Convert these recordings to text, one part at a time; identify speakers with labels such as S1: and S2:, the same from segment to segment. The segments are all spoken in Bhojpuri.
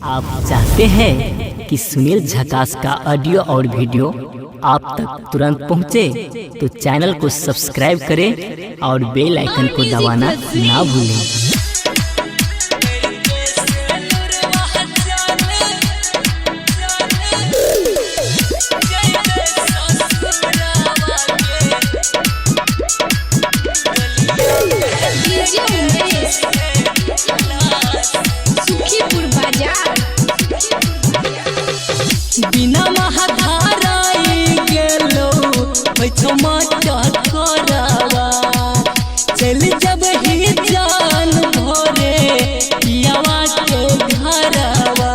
S1: आप चाहते हैं कि सुनील झकास का ऑडियो और वीडियो आप तक तुरंत पहुंचे, तो चैनल को सब्सक्राइब करें और बेल आइकन को दबाना ना भूलें।
S2: बिना महाधाराई गेलो करवा चल जब ही जान भोरे पियावा के घरवा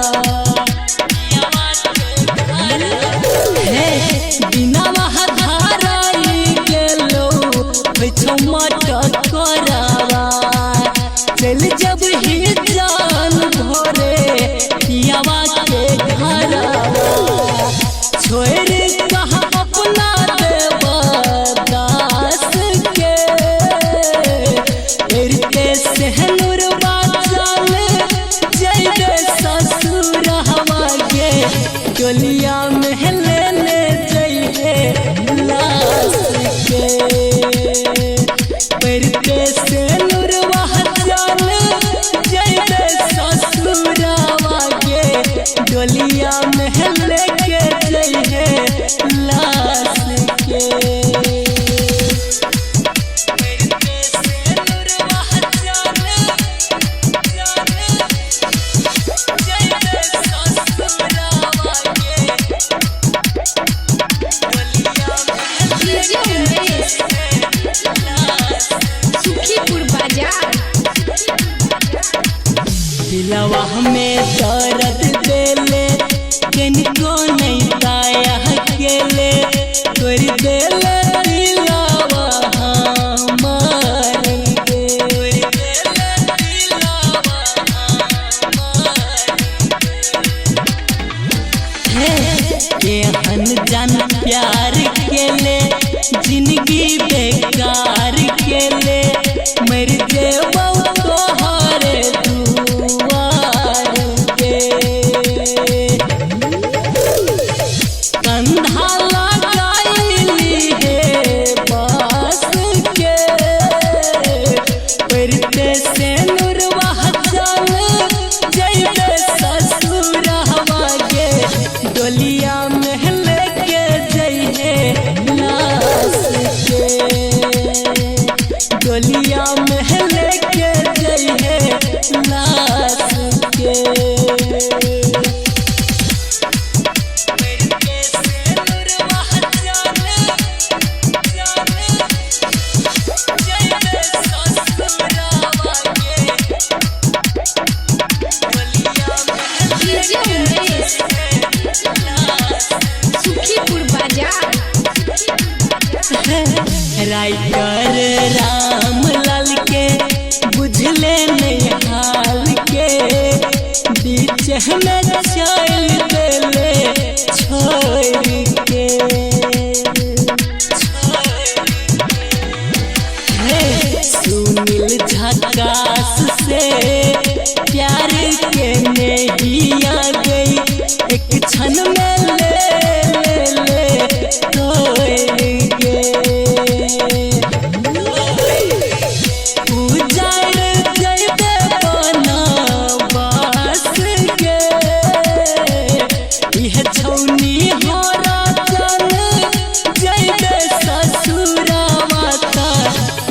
S2: बिना महाधाराई गेलो करवा चल जब ही जान भोरे पियावा के घरवा छोड़ कहा अपना देवदास के सहनुर बाचल जय ससुर हवा के डोलिया में लेने जइहे लाश के सहनुर बाचल जय ससुर हवा के डोलिया में लेके जइहे लाश के। दिलवा हमें दर्द देले किनको नहीं पाया अकेले तोरी देले दिलवा हमार के हन जान प्यार केले जिंदगी बेकार केले मर जेबौ तोहरे कंधा लगाइली है बास के परते से नुरवा चल जइबे ससुर हवा के डोलिया में लेके जइहे लाश के डोलिया में लेके जइहे लाश के। राइटर राम लाल के बुझले नहीं हाल के बीच में चल देले छोड़ के सुनील झकास से प्यार के नहीं आ गई एक क्षण में ले तोड़ के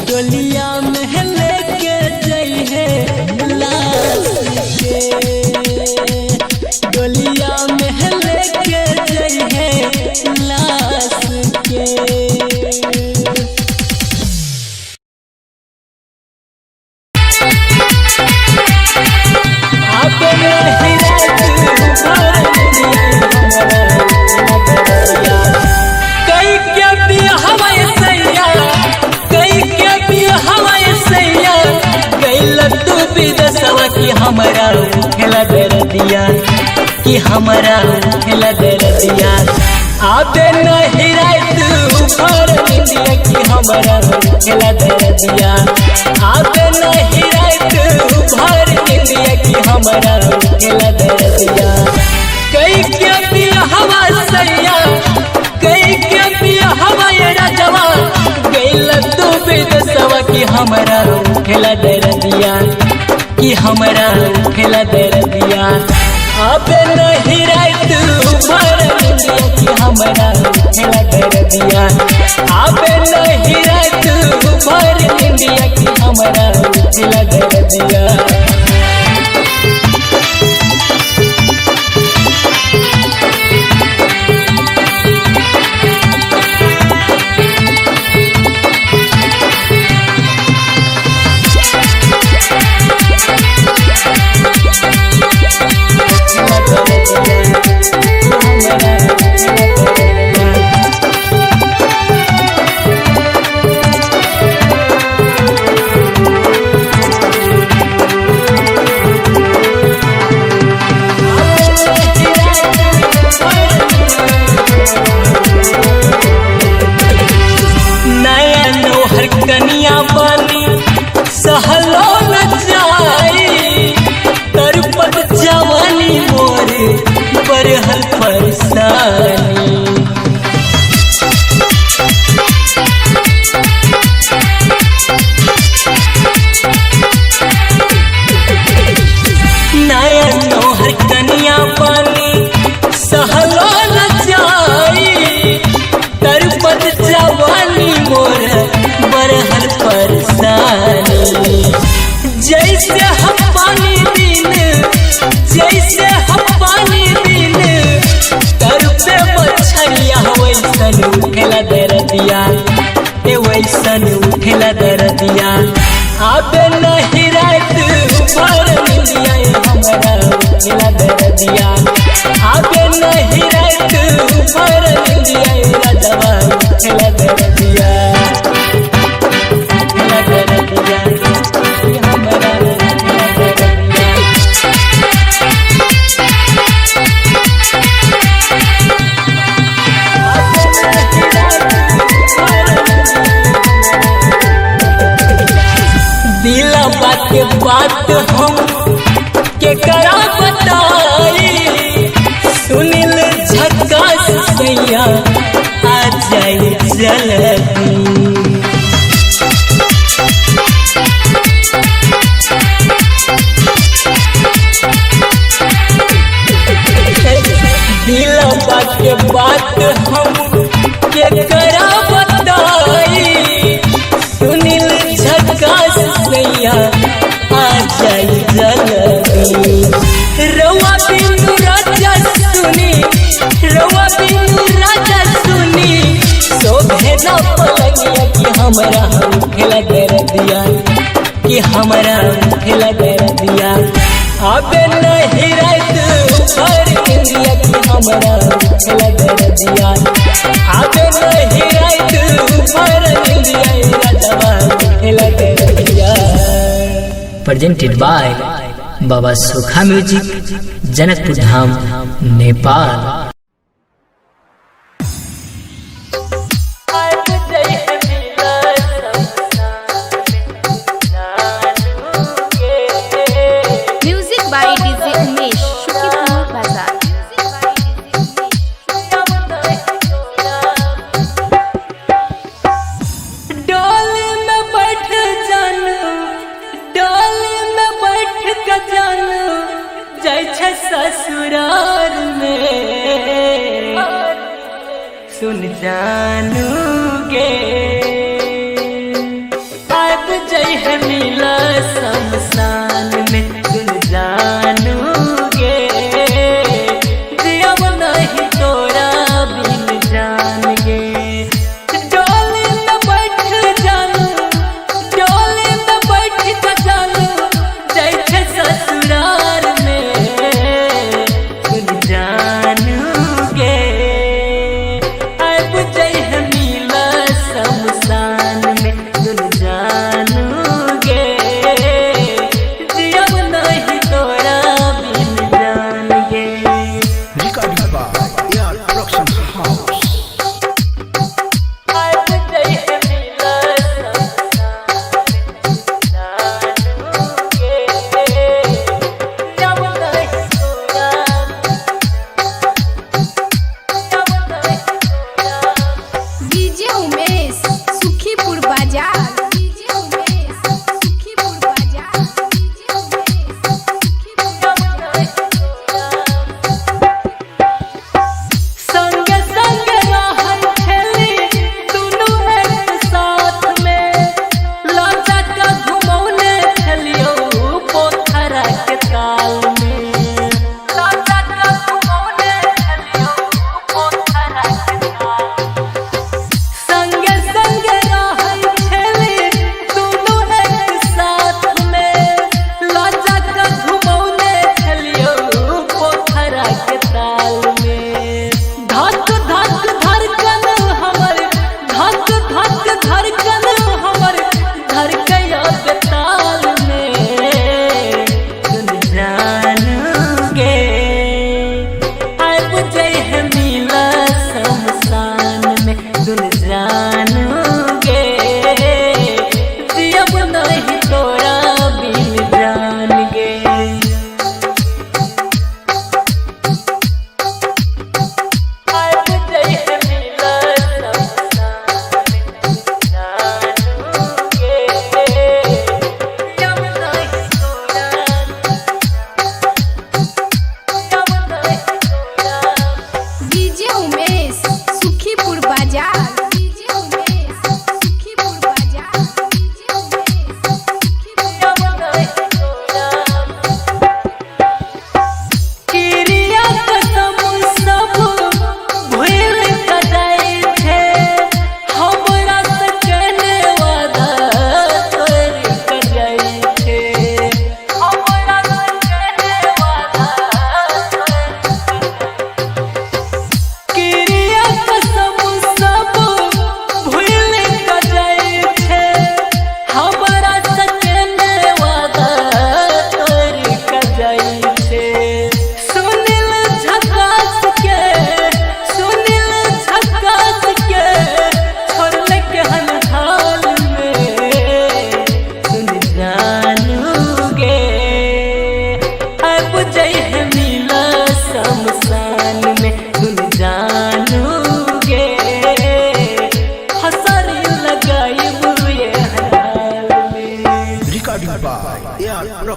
S2: डोलिया में लेके जइहे लाश के डोलिया में लेके जइहे लाश के। कि हमारा खेला दर दिया कि हमारा खेला दर दिया आबे नहीं रात ऊपर दिया कि हमारा खेला दर दिया आबे नहीं रात ऊपर दिया कि हमारा खेला दर दिया। विदेशवा की हमरा उठेला दर्दिया कि हमरा उठेला दर्दिया आबे नहीं रात भर निंदिया कि हमरा उठेला दर्दिया आबे नहीं रात भर निंदिया कि हमरा उठेला दर्दिया कनिया बनी सहलो न जाई तरपत जवानी मोरे बरहल फरसानी नया नोहर कनिया बनी सहलो न जाई तरपत जवानी मोरे बरहल फरसानी जैसे हम पानी दिन जैसे हम पानी दिन तरपे मछरिया वैसन उठेला दर्दिया वैसन उठेला दर्दिया आबे नहीं रात भर निंदिया हमरा उठेला दर्दिया आबे नहीं रात भर निंदिया राजवा उठेला दर्दिया दिला बात के बात हम के करा बताई सुनील झकास सैया आ जाए जल्दी दिला बात के बात हम के करा बताई सुनील झकास सैया आ जाए जल्दी रवा बिनु राजा सुनी रवा बिनु राजा सुनी शोभेना पलंगिया कि हमरा उठेला दर्दिया कि हमरा उठेला दर्दिया आबे नहीं रात भर निंदिया कि हमरा उठेला दर्दिया आबे नहीं रात भर निंदिया राजवा उठेला दर्दिया।
S1: प्रेजेंटेड बाय बाबा सुखा म्यूजिक, जनकपुर धाम, नेपाल।
S2: ससुराल में सुन जानू गे अब जय है मिला शमशान में सुन जानू गे जियब नहीं तोरा बिन जान गे डोली में बैठ जानू डोली में बैठ जानू जय है ससुराल में शमशान में सुन जानू गे।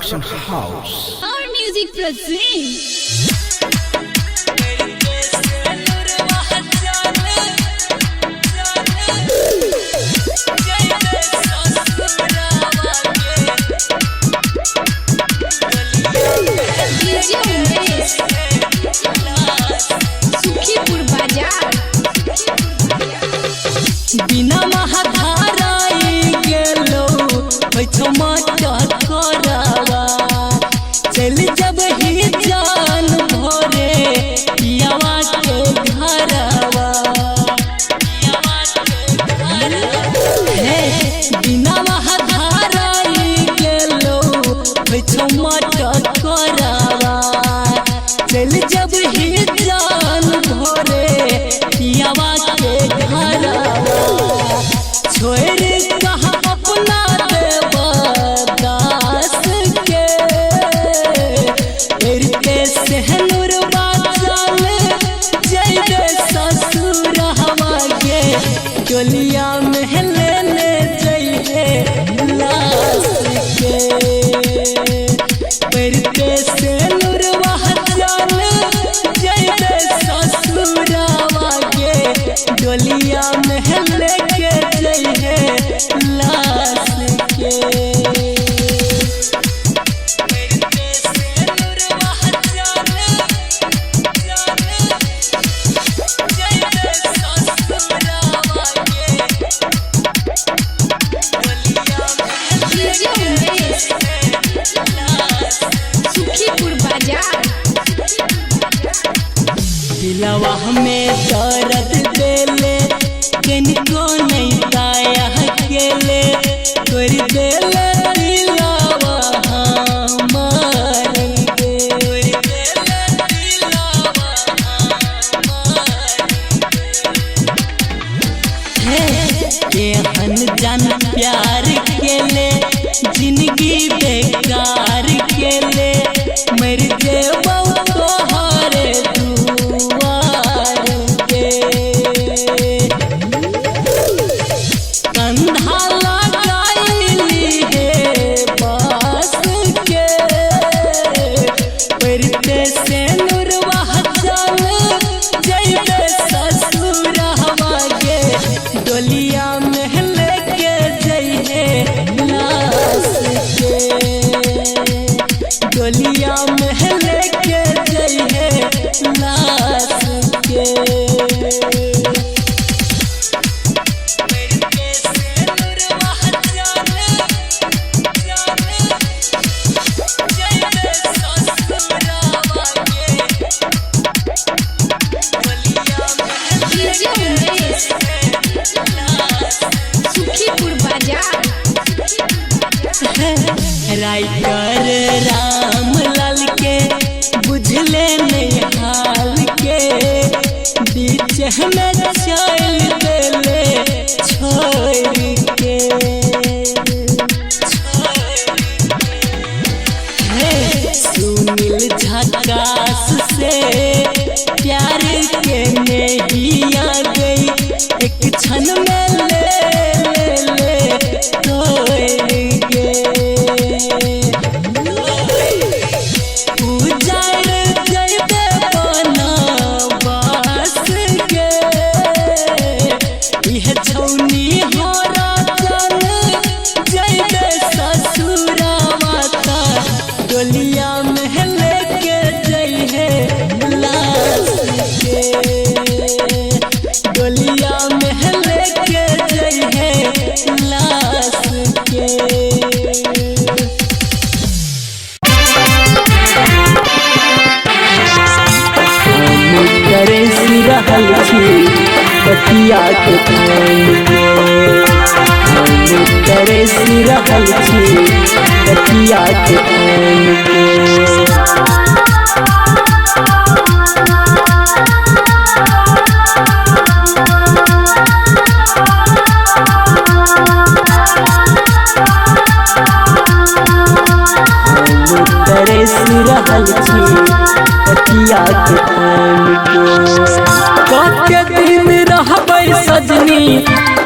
S3: Production House.
S4: Our music presents. Sukhipur बाजार
S2: बिना महाधाराई गेलो मटक करावा चल जब ही जान भोरे पियावा के घरवा हे बिना महाधाराई गेलो मटक करावा चल जब ही जान भोरे पियावा के घरवा छोड़ कहा अपना देवदास के तेरे सहनुर बाचल जैबे ससुर हवा के डोलिया में लेने जइहे लाश के तेरे सहनुर बाचल जैबे ससुर हवा के डोलिया में लेके जइहे लाश के
S4: सुखीपुर बाजार
S2: दिलवा हमें दर्द देले किनको नहीं दाया अकेले तोरी देले दिलवा हमार के केहन जान प्यार केले जिंदगी बेकार केले मर जेबौ तोहरे दुआर के कंधा लगाइली हे बास के परते से नुरवा चल जइबे ससुर हवा के डोलिया में लेके जइहे लाश के डोलिया में लेके जइहे लाश के
S4: सुखीपुर बाजार
S2: राइटर राम लाल के बुझले नहीं हाल के बीच में चल देले छोड़ के सुनील झकास से प्यार के नैया गई एक क्षण में ले तोड़ के उजाड़ जइबे बनवास के इह छौनी होरा चल जइबे ससुरवा ता डोलिया में लेके जइहे लाश के डोलिया में लेके जइहे लाश के करे रहल छी पतिया के प्रेम के करे रहल छी पतिया के प्रेम के करे रहल छी पतिया के प्रेम के कते दिन रहबै सजनी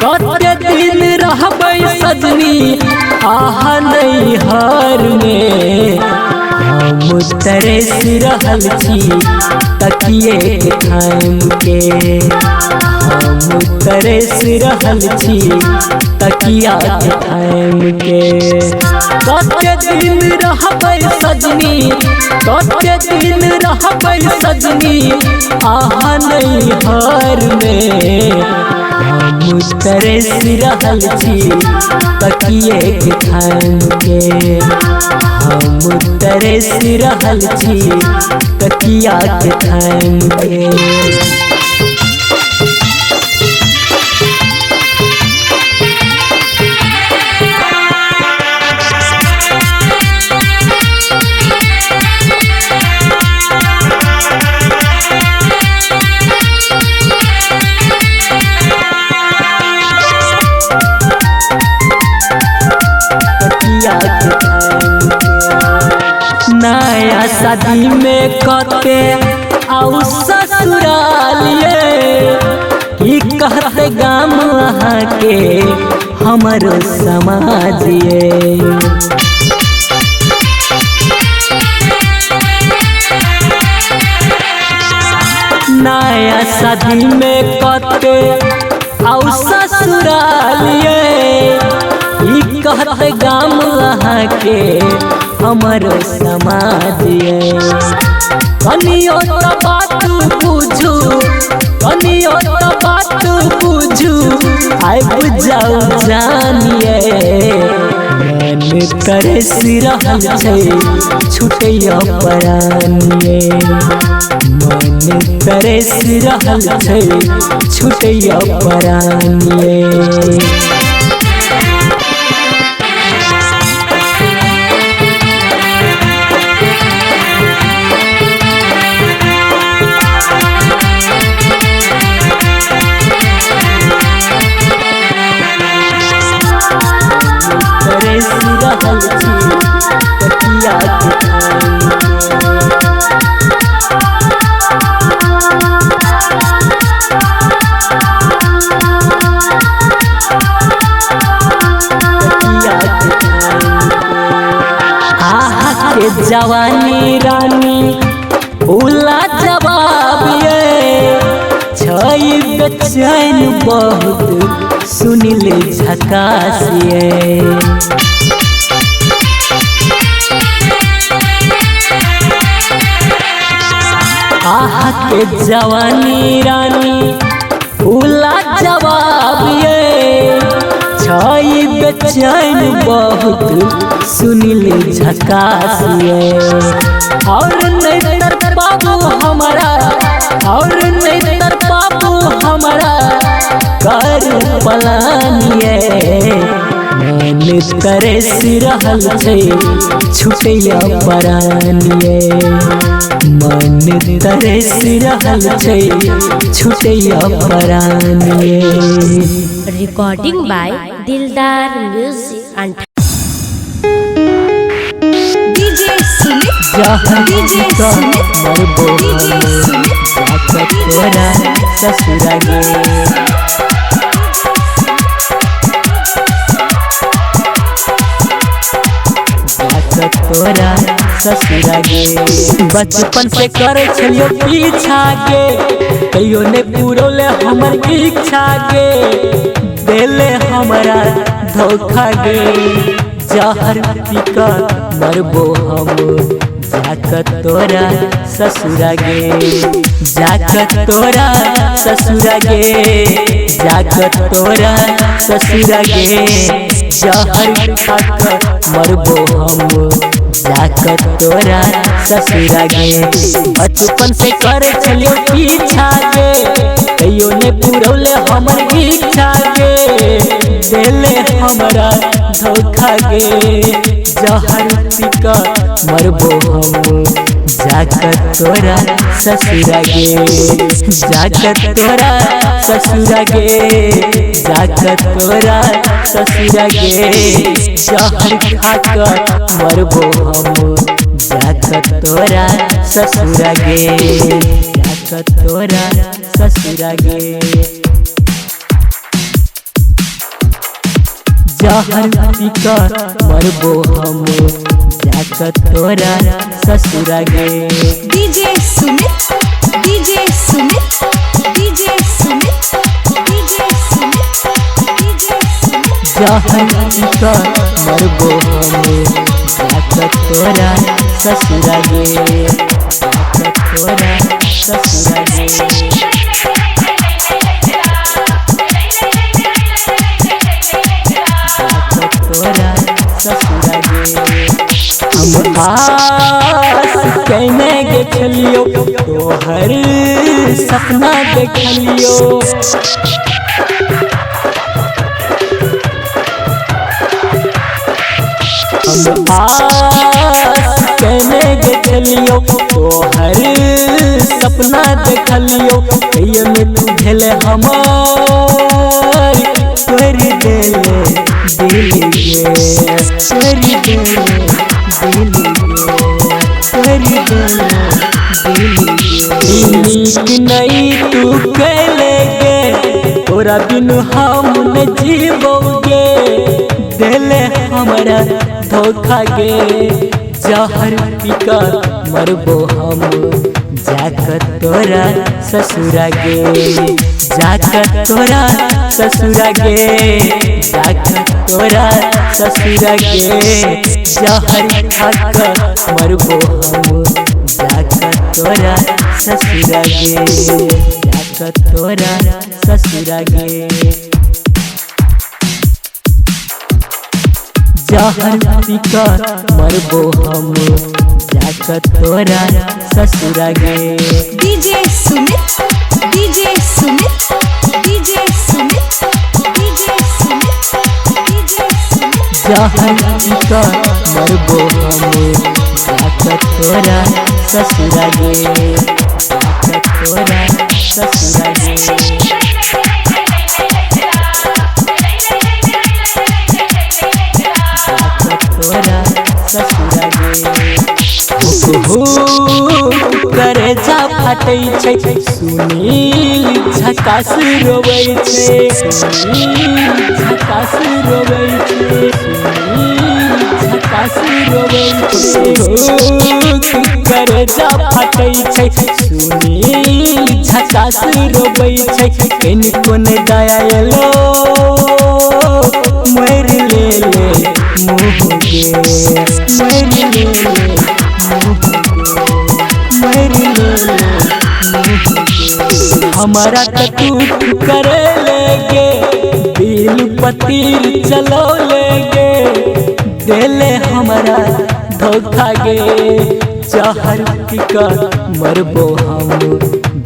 S2: कते दिन रहबै सजनी आहा नहीं हार में हम तरस रहल छी तकिए के थाम के हम तरस रहल छी तकिया के थाम के कते दिन रहबै सजनी कते दिन रहबै सजनी आहा नहीं हार में हम तरस रहल छी तकिए के थाम के हम तरस रहल छी तकिया के थाम के नया शादी में कते आउ ससुरालिए की कहते गाम अहाँ के हमरो समाज ये नया शादी में कते आउ ससुरालिए की कहते गाम अहाँ के हमरो समाज ये कनियो तो बात बुझू कनियो तो बात बुझू आइब जाऊ जानिए मन तरस रहल छै छुटैया परानिए मन तरस रहल छै छुटैया परानिए रहल छी तकिया के आहा के जवानी रानी उला जवाब ये छई बेचैन बहुत सुनिल झकास ये आहा के जवानी रानी उला जवाब ये छई बेचैन बहुत सुनिल झकास ये और नहीं तर बाबू हमारा और नहीं तर बाबू हमारा कर पलानिए मन तरस रहल छै छुटैया परानिए मन तरस रहल छै छुटैया परानिए
S3: रिकॉर्डिंग बाय दिलदार म्यूजिक एंड
S4: डीजे सुमित
S2: जहाँ
S4: डीजे
S2: का
S4: सुमित
S2: मरबो
S4: डीजे सुमित
S2: जाकर तोरा ससुरा गे तोरा ससुरा गे बचपन से करे छलियो पीछा गे कहियो ने पूरोले हमर इच्छा गे देले हमरा धोखा गे जहर पीका मरबो हम जाकर तोरा ससुरा गे जाकर तोरा ससुरा गे जाकर तोरा ससुरा गे जहर खाकर मरबो हम जाकर तोरा ससुरा गे बचपन से करे चलियो पीछा गे कहियो ने पूरौले हमर इच्छा गे देले हमरा धोखा गे जहर पीका मरबो हम जाकर तोरा ससुरा गे जाकर तोरा ससुरा गे जाकर तोरा ससुरा गे जहर खाकर मरबो हम जाकर तोरा ससुरा गे जाकर तोरा ससुरा गे जहर पीका मरबो हम जाकर तोरा ससुरा गे।
S4: DJ Sumit DJ Sumit DJ Sumit DJ Sumit DJ Sumit
S2: जहर पीका मरबो हम जाकर तोरा ससुरा गे। जाकर तोरा ससुरा गे। हम आस कहने गे चलियो तोहर सपना देखलियो। हम आस कहने गे चलियो तोहर सपना देखलियो। कहियो में तू भेले हमार तोर देले दिल गे। तोर देले दिल गे। तोर देले दिल गे। नीक नहीं तू कहले गे तोरा बिनु हम न जीवोगे। देले हमरा धोखा गे। जहर पीका मरबो हम जाकर तोरा ससुरा गे। जाकर तोरा ससुरा गे। जाकर तोरा ससुरा गे। जहर खाकर मरबो हम जाकर तोरा ससुरा गे। जाकर तोरा ससुरा गे। जहर पीका मरबो हम जाकर तोरा ससुरा गे।
S4: DJ Sumit DJ Sumit DJ Sumit DJ Sumit DJ Sumit
S2: जहर पीका मरबो हम जाकर तोरा ससुरा गे। जाकर तोरा ससुरा गे। ससुरा गे। करे जा फटै छै सुनील झकास रोबै छै। सुनील झकास रोबै छै। सुनील झकास रोबै छै। करे जा फटै छै सुनील झकास रोबै छै। कनिको ने दया एलो मर ले मुँह गे। मर ले मुँह गे। मर ले मुँह गे। हमारा टूट करे लेगे दिल पतीर चलो लेगे। देले हमारा धोखा गे। जहर पीका मरबो हम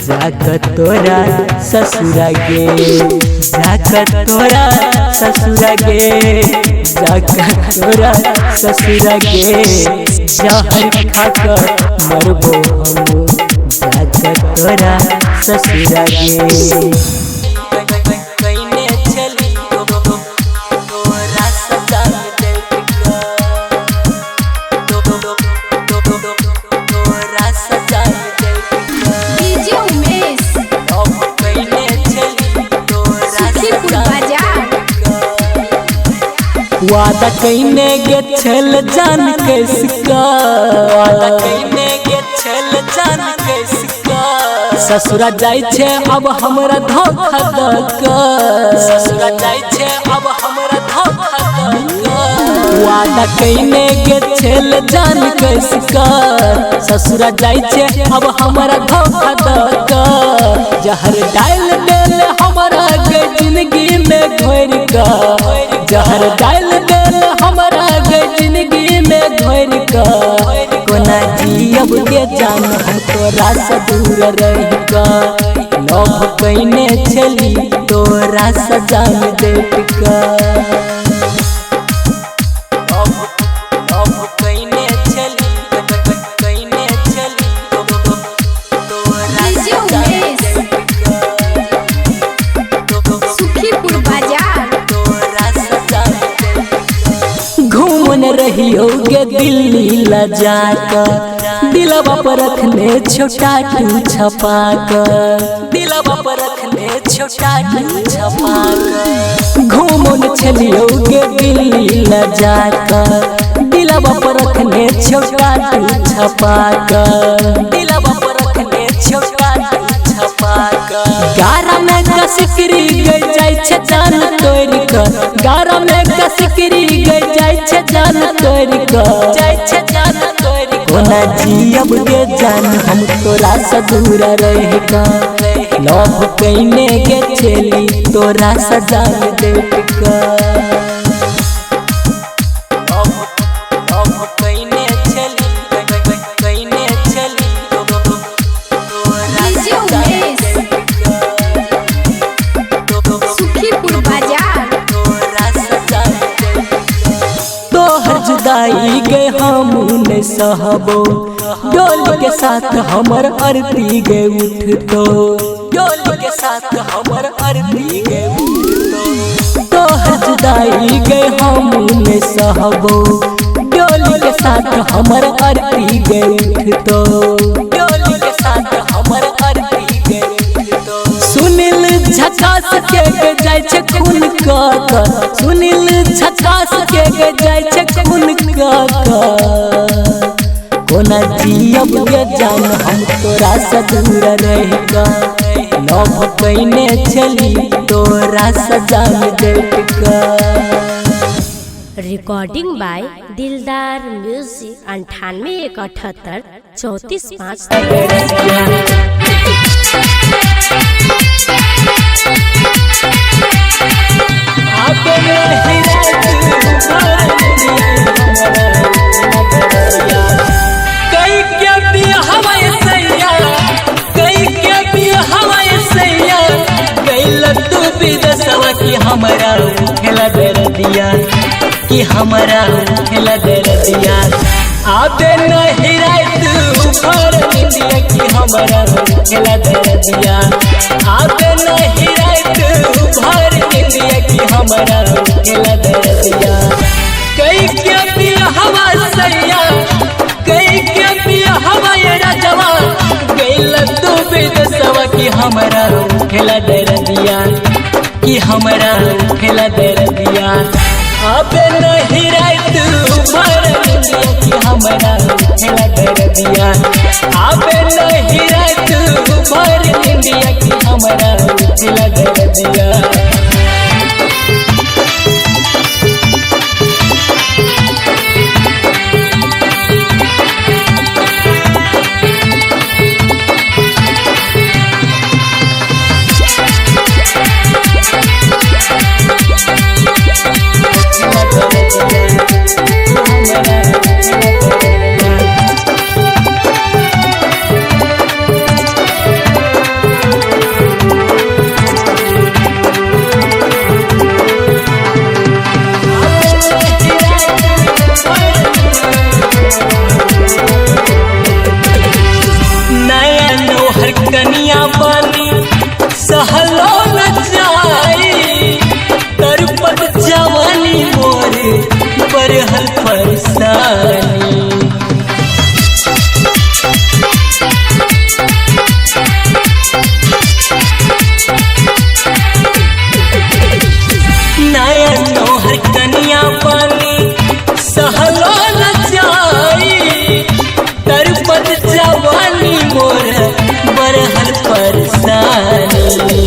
S2: जाकर तोरा ससुरा गे। जाकर तोरा ससुरा गे। जाकर तोरा ससुरा गे। जहर खाकर मरबो हम जाकर तोरा ससुरा गे।
S4: डीजे उमेश सुखीपुर बाजार
S2: वादा कहने गे छल जान कैसका। वादा कहने गे छल जान कैसका। ससुरा जाय छे अब हमरा धोखा दका। ससुरा जाय छे अब हमरा धोखा दका। वादा कहने गे छल जान कैसका। ससुरा जाय छे अब हमरा धोखा दका। जहर डाल देल हमरा गे जिंदगी में घोर का। जहर डाल देल हमरा गे जिंदगी में घोर का। कोना जियब गे जान हम तोरा से दूर रह का। लव कहने चली तोरा से जान देख का। लव कहने चली कहने चली तोरा से जान देख का।
S4: सुखीपुर बाजार
S2: घूमन रहियो गे दिल्ली ला जाकर। दिलवा पर रखने छोटा टू छपा कर, दिलवा पर रखने छोटा टू छपा कर, घूमन चलियो गे दिल्ली न जाकर, दिलवा पर रखने छोटा टू छपा कर, दिलवा पर रखने छोटा टू छपा कर। गारा में कसिकरी गई जाय छे जान तोड़ कर, गारा में कसिकरी गई जाय छे जान तोड़ कर, जाय छे जान तोड़ कर। कोना जियब गे जान हम तोरा से दूर रह कर, लव कइने गे चली तोरा से जान देख कर, लव कइने चली कइने चली तोरा से जान देख कर,
S4: सुखीपुर बाजार
S2: तोरा से जान देख कर। तोहर जुदाई गे हम न सहबो, डोली के साथ हमर आरती गे उठतो, डोली के साथ हमर आरती गे उठतो। तोहर जुदाई गे हम न सहबो, डोली के साथ हमर आरती गे उठतो, डोली के साथ हमर आरती गे उठतो। सुनील झकास के गे जाय छे खून का कर, सुनील झकास के गे जाय छे खून का कर। कोना जियब गे जान हम तोरा से दूर रह कर, लव कइने चली तोरा से जान देख कर।
S3: रिकॉर्डिंग बाय दिलदार म्यूजिक 98 178 34
S2: कि हमारा खेला दर दिया, कि हमारा खेला दर दिया। आबे नहीं रात ऊपर दिया कि हमारा खेला दर दिया, आबे नहीं रात ऊपर दिया कि हमारा खेला दर दिया। कई क्या पिया हवा सैया, कई क्या पिया हवा ये राजवा, गइल तू विदेशवा कि हमारा खेला दर दिया, कि हमारा खेला दर दिया। आबे नहीं रात ऊपर दिया कि हमारा खेला दर दिया, आबे नहीं रात ऊपर दिया कि हमारा खेला दर दिया। कनिया बनी सहलो न जाई, तरपत जवानी मोर बरहल फरसानी। नया नोहर कनिया बनी सहलो न जाई, तरपत जवानी मोर बरहल फरसानी।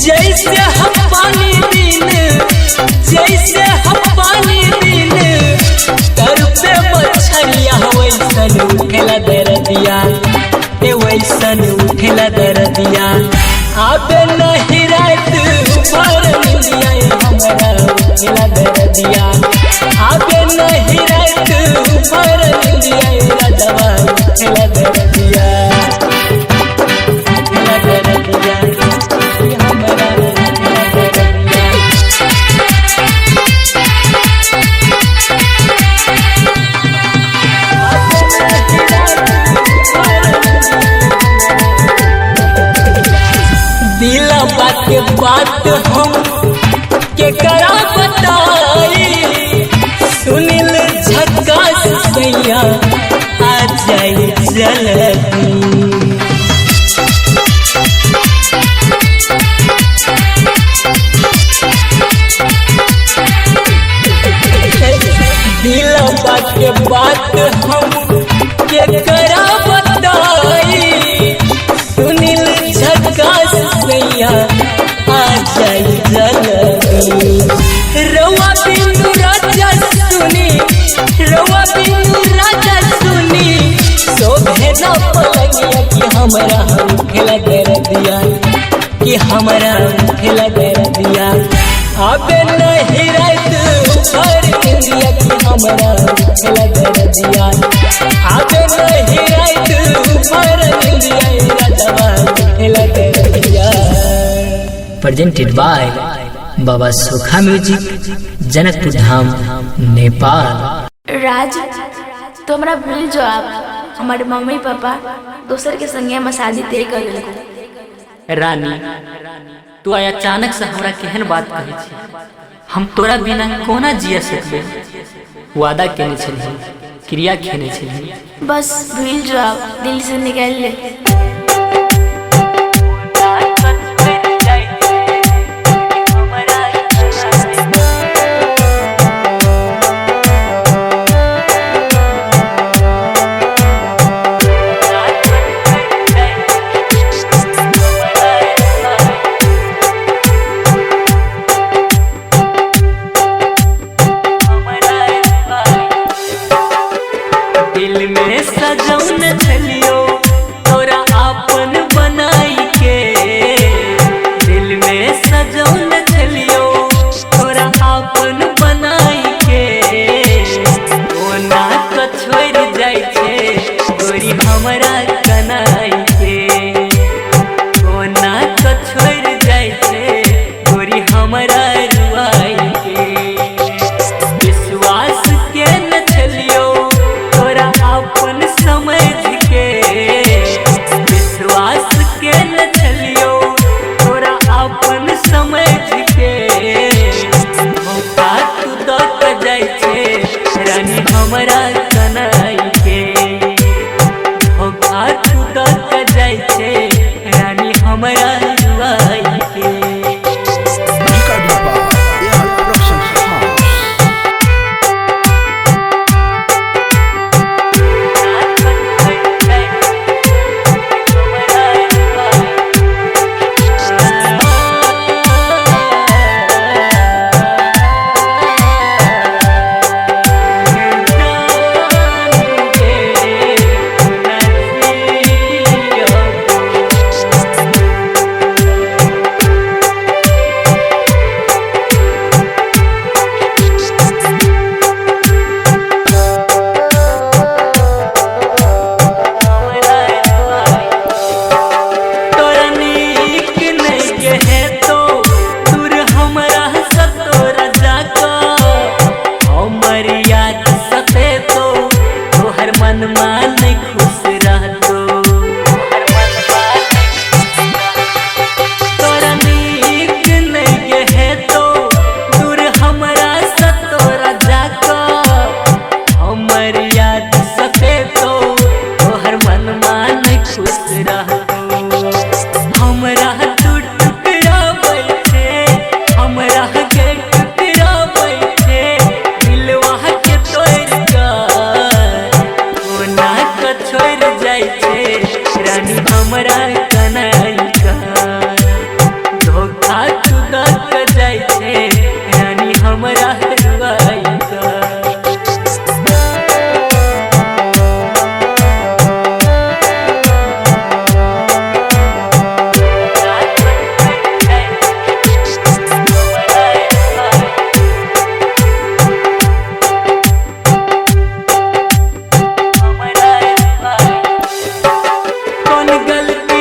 S2: जैसे हम पानी दिन, जैसे हम पानी दिन, तरपे मछलिया वैसन उठेला दर दिया, वैसन उठेला दर दिया। आबे नहीं रात ऊपर दिया हमारा उठेला दर दिया, आबे नहीं रात ऊपर दिया राजवा उठेला दर दिया। दिलवा के बात हम के करा बताई, सुनील झकास सैया आ जाए उठेला दर दिया कि हमारा उठेला दर दिया अबे नहीं रात भर इंदिया कि हमारा उठेला दर दिया अबे नहीं रात भर इंदिया राजवा उठेला दर दिया।
S1: प्रेजेंटेड बाय बाबा सुखा म्यूजिक, जनकपुर धाम, नेपाल।
S5: राज तो हमरा भूल जो आप हमारे मम्मी पापा दोसर के संगे हम शादी तय कर लेलको।
S1: रानी तू आय अचानक से हमरा केहन बात कहे छी, हम तोरा बिना कोना जिया सकबे। वादा केने छली, क्रिया खेने छली,
S5: बस भूल जो आप दिल से निकाल ले।
S2: दिल में सजौन छलियो तोरा आपन बनाई के, दिल में सजौन छलियो तोरा आपन बनाई के, कोना तो छोड़ जाय छे गोरी हमरा कनाई के, कोना तो छोड़ जाय छे गोरी हमरा रुआई के। विश्वास के न छलियो अपन समझ के, विश्वास के न छलियो तोरा अपन समझ के, मौका तू दक जाय छे रानी हमरा कनाई के, मौका तू दक जाय छे रानी हमरा रुआई के। कौन गलती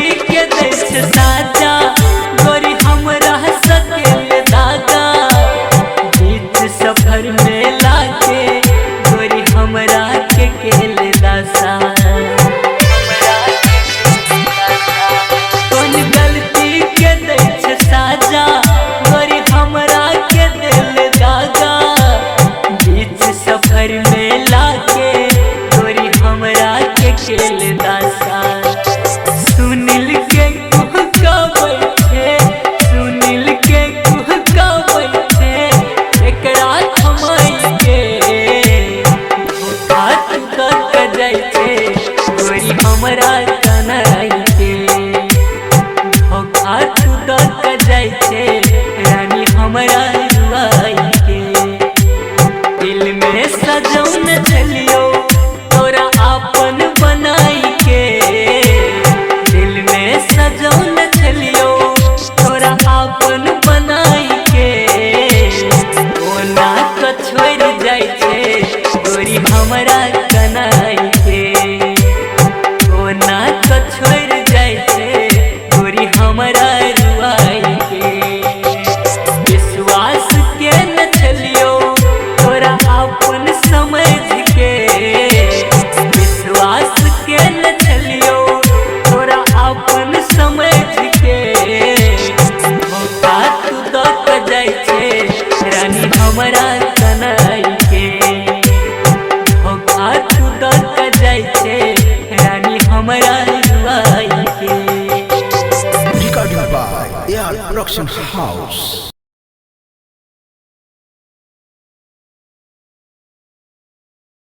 S6: Production House.